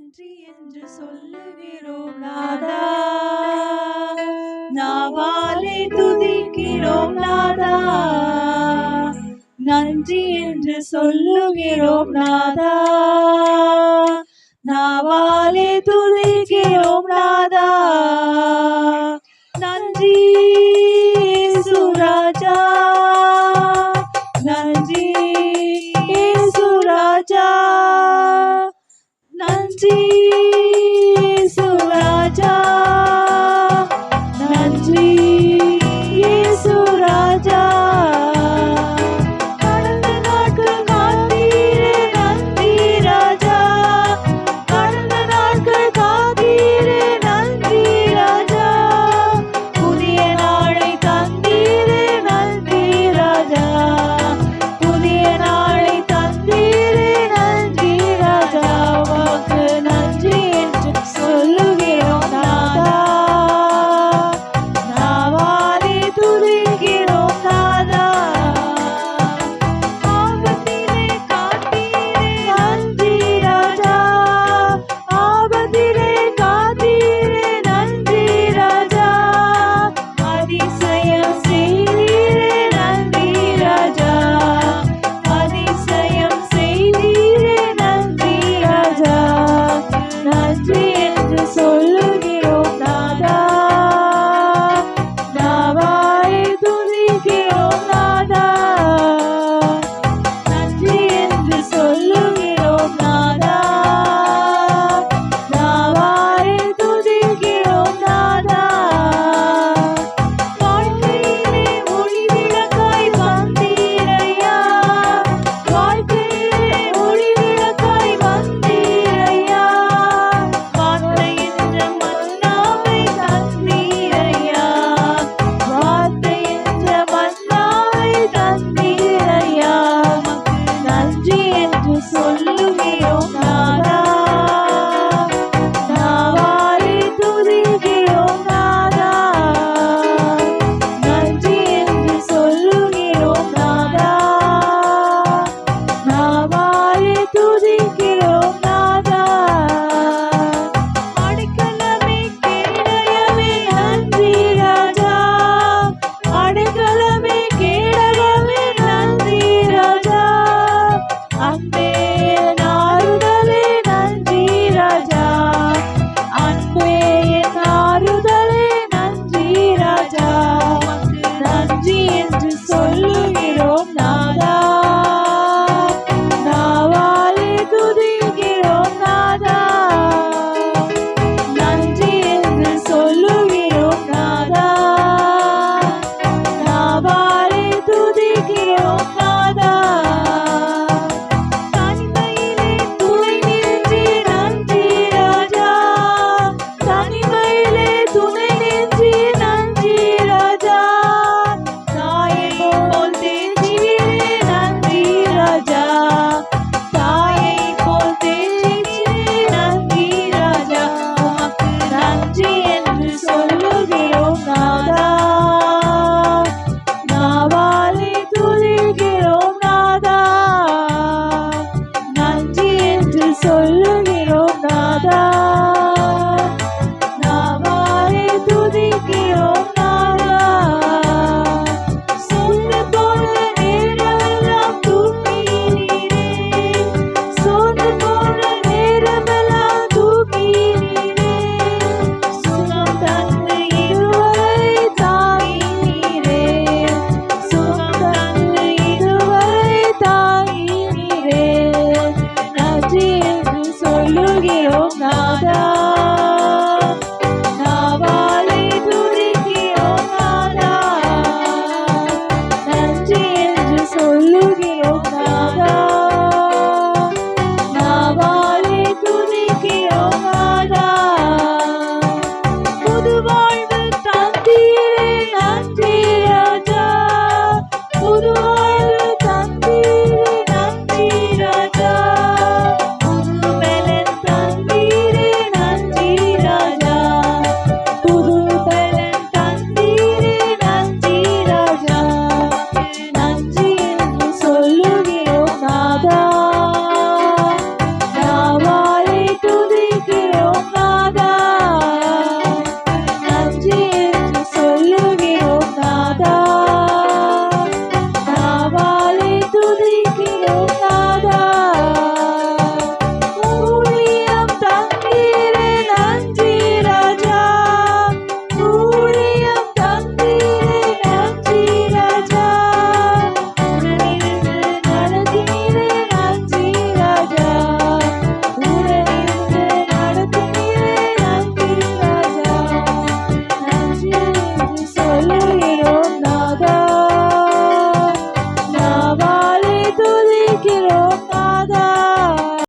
நன்றி என்று சொல்லுகிறோம் நாதா, நாவாலே துதிக்கிறோம் நாதா. நன்றி என்று சொல்லுகிறோம் நாதா, நாவாலே துதிக்கிறோம் நாதா. நன்றி இயேசு ராஜா, நன்றி இயேசு ராஜா, நன்றி இயேசு ராஜா, நன்றி இயேசு ராஜா. கடந்த நாட்கள் காத்தீரே நன்றி ராஜா, கடந்த நாட்கள் காத்தீரே நன்றி ராஜா. புதிய நாளை தந்தீரே நன்றி ராஜா, புதிய நாளை தந்தீரே நன்றி ராஜா. உமக்கு நன்றி என்று சொல்லுகிறோம் நாதா, நாவாலே துதிக்கிறோம் நாதா. ஆபத்திலே காத்தீரே நன்றி ராஜா, ஆபத்திலே காத்தீரே நன்றி ராஜா. அதிசயம் செய்தீரே நன்றி ராஜா, அதிசயம் செய்தீரே நன்றி ராஜா. நன்றி என்று சொல்லுகிறோம் நாதா, நாவாலே துதிக்கிறோம் நாதா. நன்றி என்று சொல்லுகிறோம் நாதா, நாவாலே துதிக்கிறோம் நாதா. வாழ்க்கையிலே ஒளி விளக்காய் வந்தீரையா, வாழ்க்கையிலே ஒளி விளக்காய் வந்தீரையா. வார்த்தை என்ற மன்னாவை தந்தீரையா, வார்த்தை என்ற மன்னாவை தந்தீரையா. நன்றி என்று சொல்லுகிறோம் நாதா, நாவாலே துதிக்கிறோம் நாதா. நன்றி என்று சொல்லுகிறோம் நாதா, நாவாலே துதிக்கிறோம் நாதா. அடைக்கலமே கேடயமே நன்றி ராஜா, அடைக்கலமே கேடயமே நன்றி ராஜா. அன்பே என் ஆறுதலே நன்றி ராஜா, அன்பே என் ஆறுதலே நன்றி ராஜா. நன்றி என்று சொல்லுகிறோம் நாதா, நாவாலே துதிக்கிறோம் நாதா. நன்றி என்று சொல்லுகிறோம் நாதா, நாவாலே துதிக்கிறோம் நாதா. தனிமையிலே துணை நின்றி நன்றி ராஜா, தனிமையிலே துணை நின்றி நன்றி ராஜா. தாயை போல் தேற்றினீரே நன்றி ராஜா, தாயை போல் தேற்றினீரே நன்றி ராஜா. உமக்கு நன்றி என்று சொல்லுகிறோம் நாதா, நாவாலே துதிக்கிறோம் நாதா. நன்றி என்று சொல்லுகிறோம் நாதா, நாவாலே துதிக்கிறோம் நாதா. சோர்ந்து போன நேரமெல்லாம் தூக்கினீரே, சோர்ந்து போன நேரமெல்லாம் தூக்கினீரே. சுகம் தந்து இதுவரை தாங்கினீரே, சுகம் தந்து இதுவரை தாங்கினீரே. நன்றி என்று சொல்லுகிறோம் நாதா,